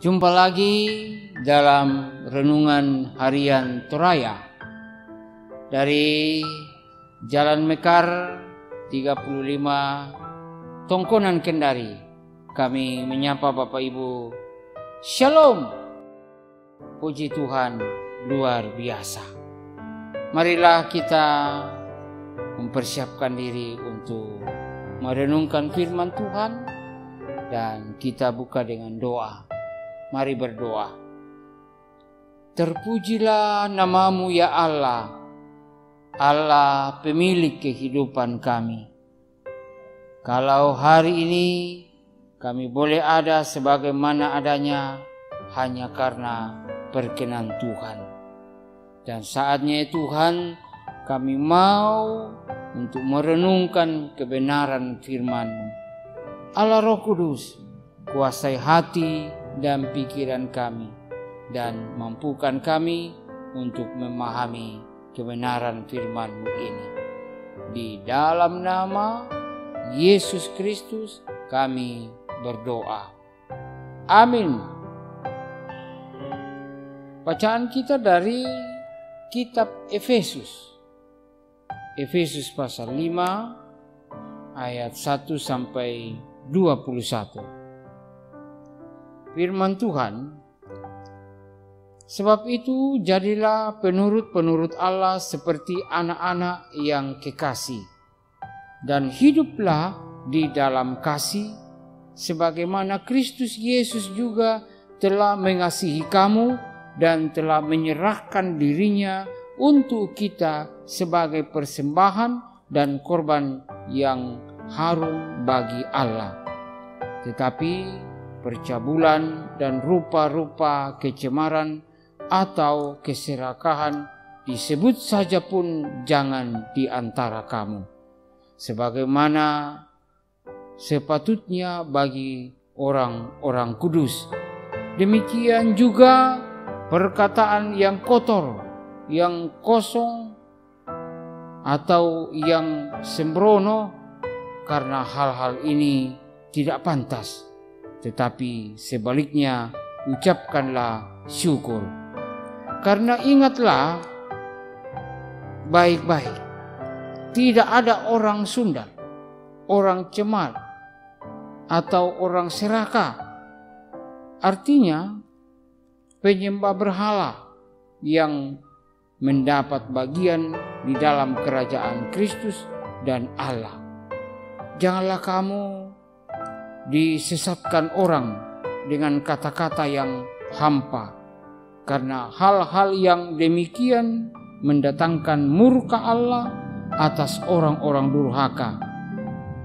Jumpa lagi dalam renungan harian Toraya dari Jalan Mekar 35 Tongkonan Kendari. Kami menyapa Bapak Ibu. Shalom. Puji Tuhan luar biasa. Marilah kita mempersiapkan diri untuk merenungkan firman Tuhan dan kita buka dengan doa. Mari berdoa. Terpujilah namamu ya Allah, Allah pemilik kehidupan kami. Kalau hari ini kami boleh ada sebagaimana adanya hanya karena perkenan Tuhan. Dan saatnya Tuhan kami mau untuk merenungkan kebenaran firman-Mu. Allah Roh Kudus, kuasai hati dan pikiran kami dan mampukan kami untuk memahami kebenaran firman-Mu ini. Di dalam nama Yesus Kristus kami berdoa. Amin. Bacaan kita dari kitab Efesus. Efesus pasal 5 ayat 1 sampai 21. Firman Tuhan, sebab itu jadilah penurut-penurut Allah seperti anak-anak yang kekasih, dan hiduplah di dalam kasih, sebagaimana Kristus Yesus juga telah mengasihi kamu dan telah menyerahkan dirinya untuk kita sebagai persembahan dan korban yang harum bagi Allah. Tetapi percabulan dan rupa-rupa kecemaran atau keserakahan disebut saja pun jangan di antara kamu, sebagaimana sepatutnya bagi orang-orang kudus. Demikian juga perkataan yang kotor, yang kosong, atau yang sembrono, karena hal-hal ini tidak pantas. Tetapi sebaliknya ucapkanlah syukur. Karena ingatlah baik-baik, tidak ada orang sundal, orang cemar, atau orang serakah. Artinya penyembah berhala yang mendapat bagian di dalam kerajaan Kristus dan Allah. Janganlah kamu disesatkan orang dengan kata-kata yang hampa, karena hal-hal yang demikian mendatangkan murka Allah atas orang-orang durhaka.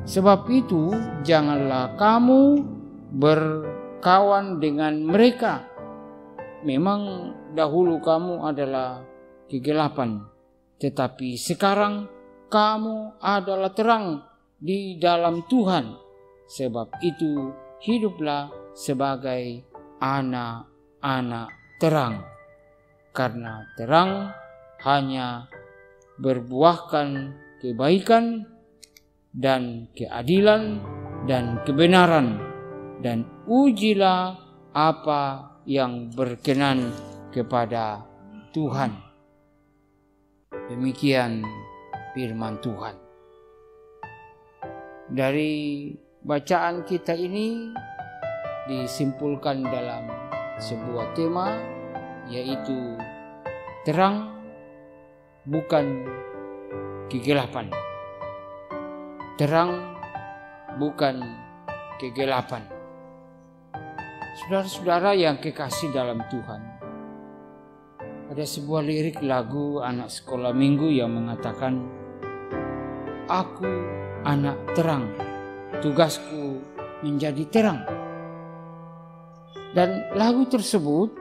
Sebab itu janganlah kamu berkawan dengan mereka. Memang dahulu kamu adalah kegelapan, tetapi sekarang kamu adalah terang di dalam Tuhan. Sebab itu hiduplah sebagai anak-anak terang, karena terang hanya berbuahkan kebaikan dan keadilan dan kebenaran, dan ujilah apa yang berkenan kepada Tuhan. Demikian firman Tuhan. Dari bacaan kita ini disimpulkan dalam sebuah tema, yaitu terang bukan kegelapan. Terang bukan kegelapan. Saudara-saudara yang kekasih dalam Tuhan, ada sebuah lirik lagu anak sekolah minggu yang mengatakan, "Aku anak terang, tugasku menjadi terang." Dan lagu tersebut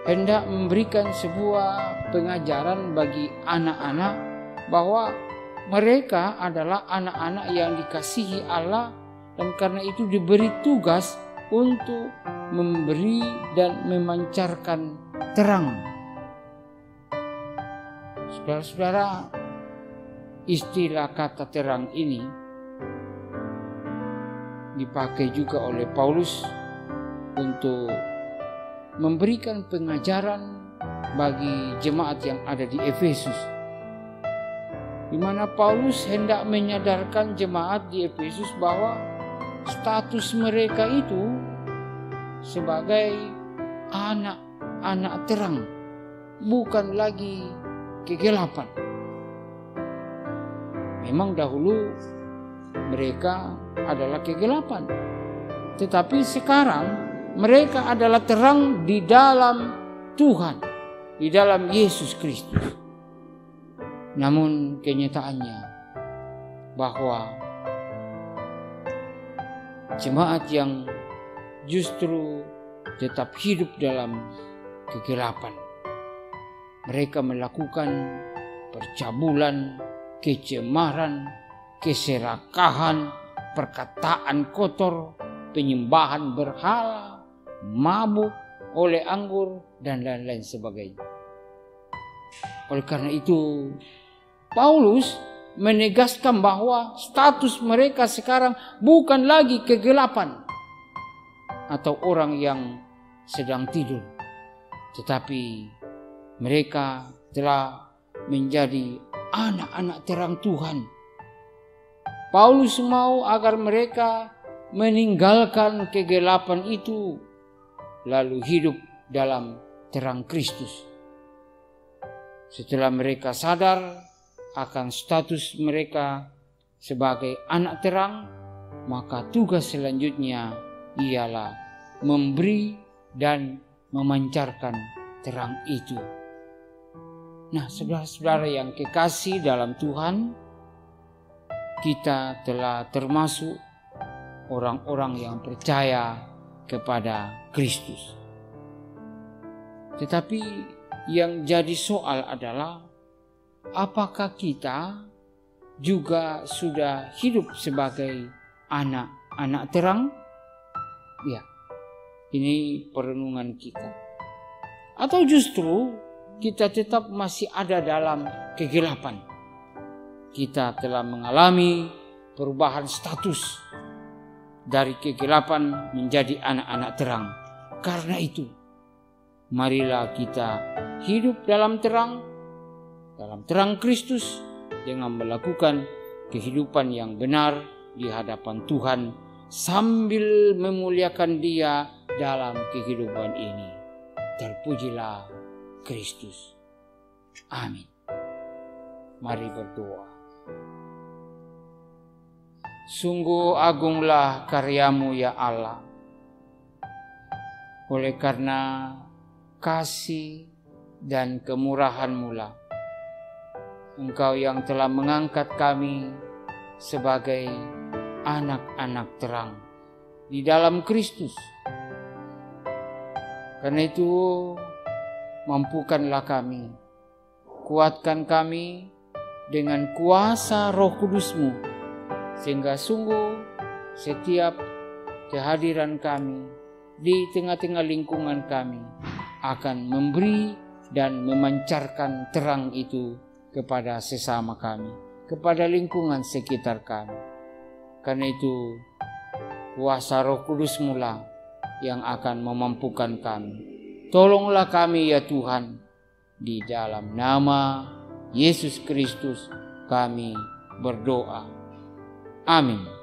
hendak memberikan sebuah pengajaran bagi anak-anak bahwa mereka adalah anak-anak yang dikasihi Allah, dan karena itu diberi tugas untuk memberi dan memancarkan terang. Saudara-saudara, istilah kata terang ini dipakai juga oleh Paulus untuk memberikan pengajaran bagi jemaat yang ada di Efesus, di mana Paulus hendak menyadarkan jemaat di Efesus bahwa status mereka itu sebagai anak-anak terang, bukan lagi kegelapan. Memang dahulu mereka adalah kegelapan, tetapi sekarang mereka adalah terang di dalam Tuhan, di dalam Yesus Kristus. Namun kenyataannya bahwa jemaat yang justru tetap hidup dalam kegelapan, mereka melakukan percabulan, kecemaran, keserakahan, perkataan kotor, penyembahan berhala, mabuk, oleh anggur, dan lain-lain sebagainya. Oleh karena itu, Paulus menegaskan bahwa status mereka sekarang bukan lagi kegelapan atau orang yang sedang tidur, tetapi mereka telah menjadi anak-anak terang Tuhan. Paulus mau agar mereka meninggalkan kegelapan itu, lalu hidup dalam terang Kristus. Setelah mereka sadar akan status mereka sebagai anak terang, maka tugas selanjutnya ialah memberi dan memancarkan terang itu. Nah, saudara-saudara yang kekasih dalam Tuhan, kita telah termasuk orang-orang yang percaya kepada Kristus. Tetapi yang jadi soal adalah, apakah kita juga sudah hidup sebagai anak-anak terang? Ya, ini perenungan kita. Atau justru kita tetap masih ada dalam kegelapan. Kita telah mengalami perubahan status dari kegelapan menjadi anak-anak terang. Karena itu, marilah kita hidup dalam terang Kristus dengan melakukan kehidupan yang benar di hadapan Tuhan sambil memuliakan Dia dalam kehidupan ini. Terpujilah Kristus. Amin. Mari berdoa. Sungguh agunglah karya-Mu ya Allah. Oleh karena kasih dan kemurahan-Mu lah, Engkau yang telah mengangkat kami sebagai anak-anak terang di dalam Kristus. Karena itu, mampukanlah kami, kuatkan kami dengan kuasa Roh Kudus-Mu, sehingga sungguh setiap kehadiran kami di tengah-tengah lingkungan kami akan memberi dan memancarkan terang itu kepada sesama kami, kepada lingkungan sekitar kami. Karena itu, kuasa Roh Kudus-Mu lah yang akan memampukan kami. Tolonglah kami ya Tuhan, di dalam nama Yesus Kristus kami berdoa. Amin.